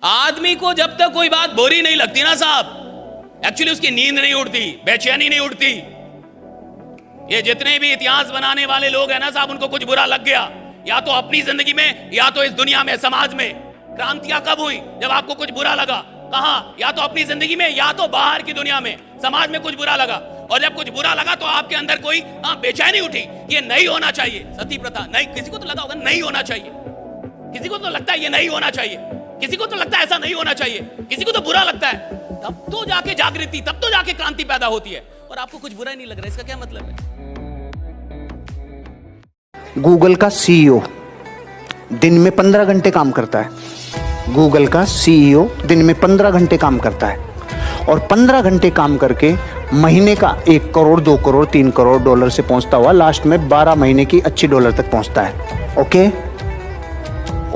आदमी को जब तक कोई बात बुरी नहीं लगती ना साहब, एक्चुअली उसकी नींद नहीं उड़ती, बेचैनी नहीं उड़ती। ये जितने भी इतिहास बनाने वाले लोग हैं ना साहब, उनको कुछ बुरा लग गया, या तो अपनी जिंदगी में या तो इस दुनिया में, समाज में। क्रांतियां कब हुई? जब आपको कुछ बुरा लगा। कहां? या तो अपनी जिंदगी में या तो बाहर की दुनिया में, समाज में कुछ बुरा लगा। और जब कुछ बुरा लगा तो आपके अंदर कोई बेचैनी उठी, ये नहीं होना चाहिए। सती प्रथा नहीं, किसी को तो लगा होगा नहीं होना चाहिए, किसी को तो लगता है ये नहीं होना चाहिए, किसी को तो लगता है ऐसा नहीं होना चाहिए, किसी को तो बुरा लगता है। तब तो जाके जागृति, तब तो जाके क्रांति पैदा होती है। और आपको कुछ बुरा ही नहीं लग रहा, इसका क्या मतलब है? गूगल का सीईओ दिन में 15 घंटे काम करता है। गूगल का सीईओ दिन में 15 घंटे काम करता है, और 15 घंटे काम करके महीने का 1 करोड़ 2 करोड़ 3 करोड़ डॉलर से पहुंचता हुआ लास्ट में 12 महीने की अच्छी डॉलर तक पहुंचता है। ओके।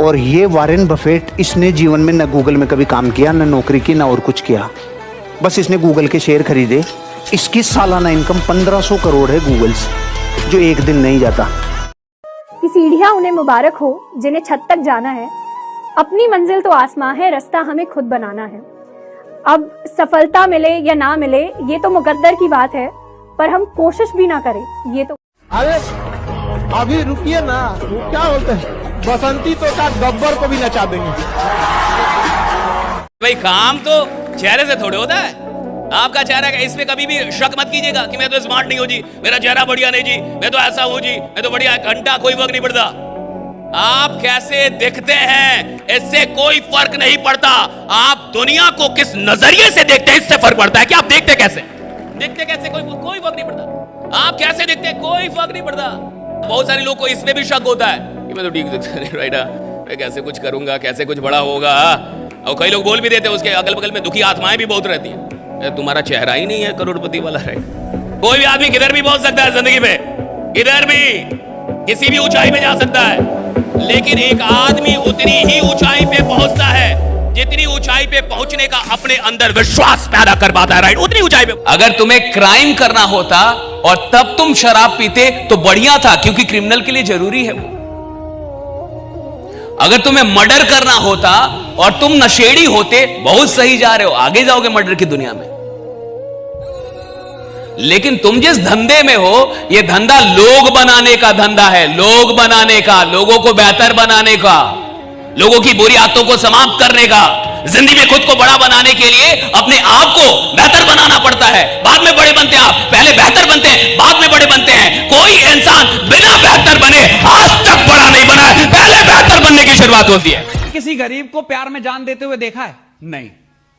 और ये वॉरेन बफेट, इसने जीवन में न गूगल में कभी काम किया, न नौकरी की, न और कुछ किया। बस इसने गूगल के शेयर खरीदे। इसकी सालाना इनकम 1500 करोड़ है गूगल से, जो एक दिन नहीं जाता। कि सीढ़ियां उन्हें मुबारक हो जिन्हें छत तक जाना है। अपनी मंजिल तो आसमां है, रास्ता हमें खुद बनाना है। अब सफलता मिले या ना मिले ये तो मुकद्दर की बात है, पर हम कोशिश भी ना करें ये तो। अरे अभी रुकिए ना, वो क्या बोलते हैं, बसंती तो का गब्बर को भी नचा देंगे। भाई काम तो चेहरे से थोड़े होता है। आपका चेहरा का, इस पे कभी भी शक मत कीजिएगा कि मैं तो स्मार्ट नहीं हूं जी, मेरा चेहरा बढ़िया नहीं जी, मैं तो ऐसा हूं जी, मैं तो बढ़िया, घंटा कोई फर्क नहीं पड़ता। आप कैसे दिखते हैं इससे कोई फर्क नहीं पड़ता। आप दुनिया को किस नजरिए से देखते हैं इससे फर्क पड़ता है कि आप देखते कैसे, कोई फर्क नहीं पड़ता। आप कैसे दिखते हैं कोई फर्क नहीं पड़ता। बहुत सारे लोग को इसमें भी शक होता है कि मैं तो ठीक राइट, मैं कैसे कुछ करूंगा, कैसे कुछ बड़ा होगा। और कई लोग बोल भी देते हैं, उसके अगल बगल में दुखी आत्माएं भी बहुत रहती है, तुम्हारा चेहरा ही नहीं है करोड़पति वाला, राइट। कोई भी आदमी किधर भी पहुंच सकता है जिंदगी में, किधर भी, किसी भी ऊंचाई पे जा सकता है। लेकिन एक आदमी उतनी ही ऊंचाई पे पहुंचता है जितनी ऊंचाई पे पहुंचने का अपने अंदर विश्वास पैदा कर पाता है, राइट। उतनी ऊंचाई पे। अगर तुम्हें क्राइम करना होता और तब तुम शराब पीते तो बढ़िया था, क्योंकि क्रिमिनल के लिए जरूरी है वो। अगर तुम्हें मर्डर करना होता और तुम नशेड़ी होते, बहुत सही जा रहे हो, आगे जाओगे मर्डर की दुनिया में। लेकिन तुम जिस धंधे में हो, यह धंधा लोग बनाने का धंधा है, लोग बनाने का, लोगों को बेहतर बनाने का, लोगों की बुरी आदतों को समाप्त करने का। जिंदगी में खुद को बड़ा बनाने के लिए अपने आप को बेहतर बनाना पड़ता है। बाद में बड़े बनते हैं आप, पहले बेहतर बनते हैं, बाद में बड़े बनते हैं। कोई इंसान बिना बेहतर बने आज तक बड़ा नहीं बना है, पहले बेहतर बनने की शुरुआत होती है। किसी गरीब को प्यार में जान देते हुए देखा है? नहीं,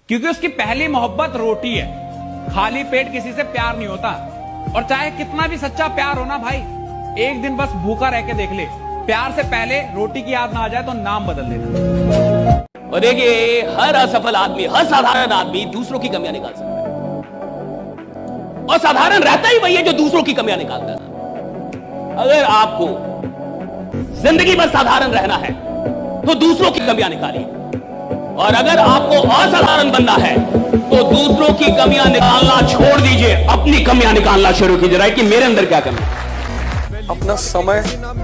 क्योंकि उसकी पहली मोहब्बत रोटी है। खाली पेट किसी से प्यार नहीं होता। और चाहे कितना भी सच्चा प्यार हो ना भाई, एक दिन बस भूखा रह के देख ले, प्यार से पहले रोटी की याद ना आ जाए तो नाम बदल देना। और देखिए, हर असफल आदमी, हर साधारण आदमी दूसरों की कमियां निकाल सकता है, और साधारण रहता ही वही है जो दूसरों की कमियां निकालता है। अगर आपको जिंदगी में साधारण रहना है तो दूसरों की कमियां निकालिए, और अगर आपको असाधारण बनना है तो दूसरों की कमियां निकालना छोड़ दीजिए, अपनी कमियां निकालना शुरू कीजिए, राइट। कि मेरे अंदर क्या कमी है। अपना समय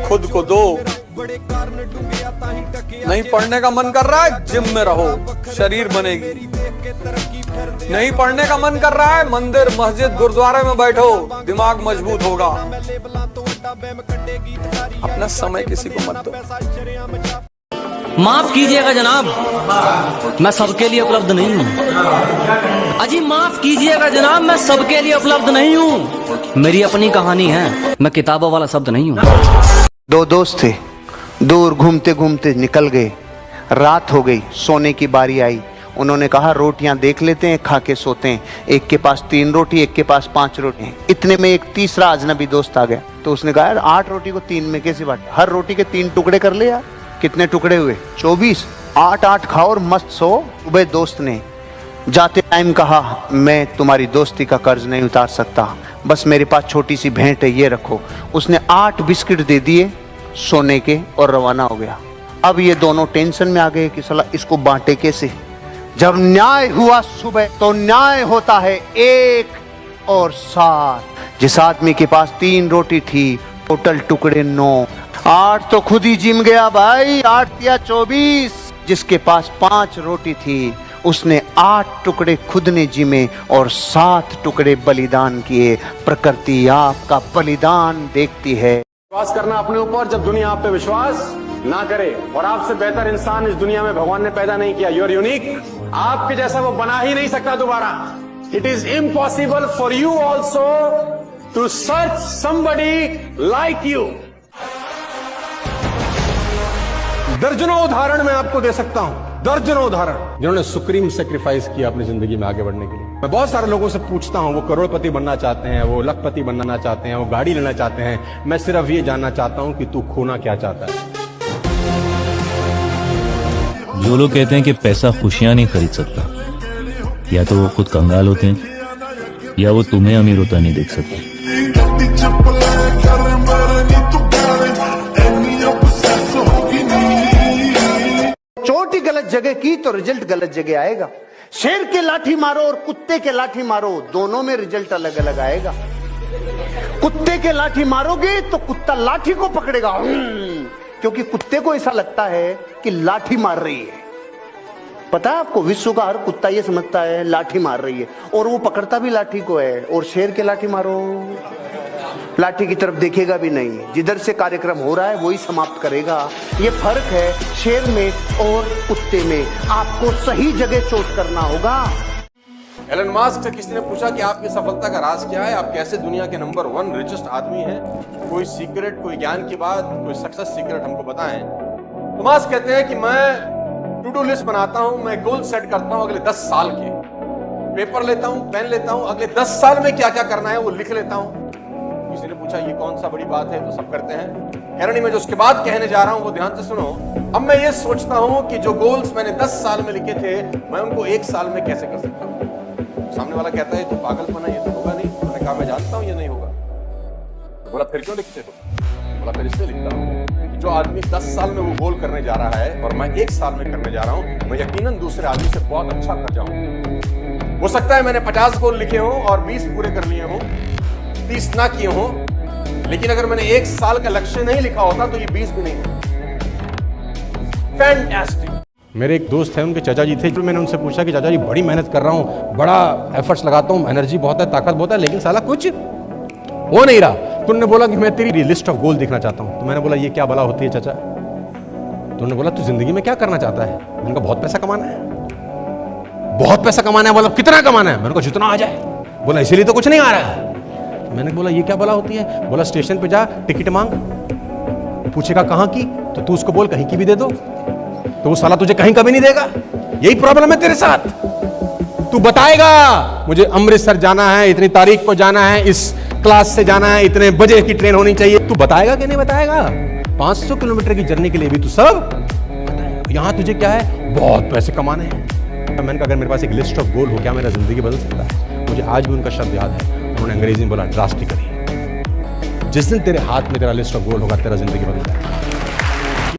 खुद को दो। नहीं पढ़ने का मन कर रहा है, जिम में रहो, शरीर बनेगी। नहीं पढ़ने का मन कर रहा है, मंदिर मस्जिद गुरुद्वारे में बैठो, दिमाग मजबूत होगा। अपना समय किसी को मत दो। माफ कीजिएगा जनाब, मैं सबके लिए उपलब्ध नहीं हूँ। अजी माफ कीजिएगा जनाब, मैं सबके लिए उपलब्ध नहीं हूँ। मेरी अपनी कहानी है, मैं किताबों वाला शब्द नहीं हूँ। दो दोस्त थे, दूर घूमते घूमते निकल गए। रात हो गई, सोने की बारी आई। उन्होंने कहा रोटियां देख लेते हैं, खा के सोते हैं। एक के पास 3 रोटी, एक के पास 5 रोटी। इतने में एक तीसरा अजनबी दोस्त आ गया, तो उसने कहा यार 8 रोटी को 3 में कैसे बांटे, हर रोटी के 3 टुकड़े कर ले यार। कितने टुकड़े हुए? 24। 8-8 खाओ और मस्त सो। सुबह दोस्त ने जाते टाइम कहा मैं तुम्हारी दोस्ती का कर्ज नहीं उतार सकता, बस मेरे पास छोटी सी भेंट है, ये रखो। उसने 8 बिस्किट दे दिए सोने के और रवाना हो गया। अब ये दोनों टेंशन में आ गए कि साला इसको बांटे कैसे। जब न्याय हुआ सुबह तो न्याय होता है 1 और 7। जिस आदमी के पास 3 रोटी थी, टोटल टुकड़े 9। 8 तो खुद ही जिम गया भाई, 8 या 24। जिसके पास 5 रोटी थी उसने 8 टुकड़े खुद ने जिमे और 7 टुकड़े बलिदान किए। प्रकृति आपका बलिदान देखती है। विश्वास करना अपने ऊपर जब दुनिया आप पे विश्वास ना करे। और आपसे बेहतर इंसान इस दुनिया में भगवान ने पैदा नहीं किया। You are unique. आपके जैसा वो बना ही नहीं सकता दोबारा। It is impossible for you also to search somebody like you. दर्जनों उदाहरण मैं आपको दे सकता हूं, दर्जनों उदाहरण जिन्होंने सुप्रीम सेक्रीफाइस किया अपनी जिंदगी में आगे बढ़ने के लिए। मैं बहुत सारे लोगों से पूछता हूं, वो करोड़पति बनना चाहते हैं, वो लखपति बनना चाहते हैं, वो गाड़ी लेना चाहते हैं। मैं सिर्फ ये जानना चाहता हूं कि तू खोना क्या चाहता है। जो लोग कहते हैं कि पैसा खुशियां नहीं खरीद सकता, या तो वो खुद कंगाल होते हैं या वो तुम्हें अमीर होता नहीं देख सकते। चोट ही गलत जगह की तो रिजल्ट गलत जगह आएगा। शेर के लाठी मारो और कुत्ते के लाठी मारो, दोनों में रिजल्ट अलग अलग आएगा। कुत्ते के लाठी मारोगे तो कुत्ता लाठी को पकड़ेगा, क्योंकि कुत्ते को ऐसा लगता है कि लाठी मार रही है। पता है आपको, विश्व का हर कुत्ता ये समझता है लाठी मार रही है, और वो पकड़ता भी लाठी को है। और शेर के लाठी मारो, लाठी की तरफ देखेगा भी नहीं, जिधर से कार्यक्रम हो रहा है वही समाप्त करेगा। ये फर्क है शेर में और कुत्ते में। आपको सही जगह चोट करना होगा। एलन मस्क से किसी ने पूछा कि आपकी सफलता का राज क्या है, आप कैसे दुनिया के नंबर 1 रिचेस्ट आदमी हैं, कोई सीक्रेट, कोई ज्ञान की बात, कोई सक्सेस सीक्रेट हमको बताएं। तो मस्क कहते हैं कि मैं टू डू लिस्ट बनाता हूं, मैं गोल सेट करता हूं अगले 10 साल के। पेपर लेता हूं, पेन लेता हूं, अगले 10 साल में क्या क्या करना है वो लिख लेता हूं। किसी ने पूछा ये कौन सा बड़ी बात है, तो सब करते हैं। हैरानी में जो उसके बाद कहने जा रहा हूं वो ध्यान से सुनो। अब मैं ये सोचता हूं कि जो गोल्स मैंने 10 साल में लिखे थे, मैं उनको 1 साल में कैसे कर सकता हूं। सामने वाला कहता है तो पागलपन है, ये तो होगा नहीं। मैंने कहा मैं जानता हूं ये नहीं होगा। तो बोला फिर क्यों लिखते हो? बोला फिर इसलिए लिखता हूं कि जो आदमी 10 साल में वो गोल करने जा रहा है और मैं 1 साल में करने जा रहा हूं, मैं यकीनन दूसरे आदमी से बहुत अच्छा कर जाऊं। हो सकता है मैंने 50 गोल लिखे हों और 20 पूरे कर लिए हों, 30 ना किए हों, लेकिन अगर मैंने 1 साल का लक्ष्य नहीं लिखा होता तो ये 20 भी नहीं होता। फैंटास्टिक। मेरे एक दोस्त है, उनके चाचा जी थे। मैंने उनसे पूछा कि चाचा जी बड़ी मेहनत कर रहा हूँ, बड़ा एफर्ट्स लगाता हूँ, एनर्जी बहुत है, ताकत बहुत है, लेकिन साला कुछ हो नहीं रहा। तो उन्होंने बोला कि मैं तेरी लिस्ट ऑफ गोल देखना चाहता हूँ। तो मैंने बोला ये क्या बला होती है चाचा? तो उन्होंने बोला तू जिंदगी में क्या करना चाहता है? मैंने कहा बहुत पैसा कमाना है। बहुत पैसा कमाना है? बोला कितना कमाना है? मैंने कहा जितना आ जाए। बोला इसीलिए तो कुछ नहीं आ रहा है। मैंने बोला ये क्या बला होती है? बोला स्टेशन पे जा, टिकट मांग, पूछेगा कहाँ की, तो तू उसको बोल कहीं की भी दे दो, तो वो साला तुझे कहीं का भी नहीं देगा। यही प्रॉब्लम है तेरे साथ। तू बताएगा मुझे अमृतसर जाना है, इतनी तारीख को जाना है, इस क्लास से जाना है, इतने बजे की ट्रेन होनी चाहिए। तू बताएगा कि नहीं बताएगा? 500 किलोमीटर की जर्नी के लिए भी तू सब बताएगा। यहां तुझे क्या है? बहुत पैसे कमाने हैं। मैंने कहा अगर मेरे पास एक लिस्ट ऑफ गोल हो, क्या मेरा जिंदगी बदल सकता है? मुझे आज भी उनका शब्द याद है। उन्होंने अंग्रेजी में बोला ड्रास्टिकली। जिस दिन तेरे हाथ में तेरा लिस्ट ऑफ गोल होगा, तेरा जिंदगी बदल जाएगा।